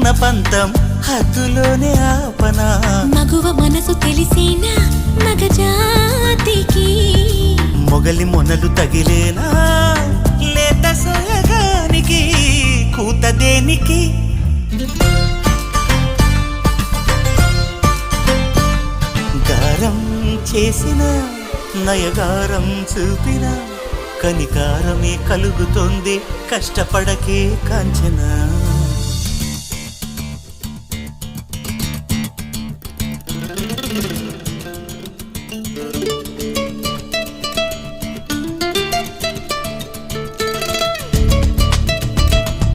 ఉన్న పంతం హద్దులోనే ఆపనా మగువ మనసు తెలిసేనా మగజాతికి మొగలి మొనలు తగిలేనా లేత సోయగానికి కూత దేనికి గారం చేసిన నయగారం చూపిన కనికారమే కలుగుతోంది కష్టపడకే కాంచనా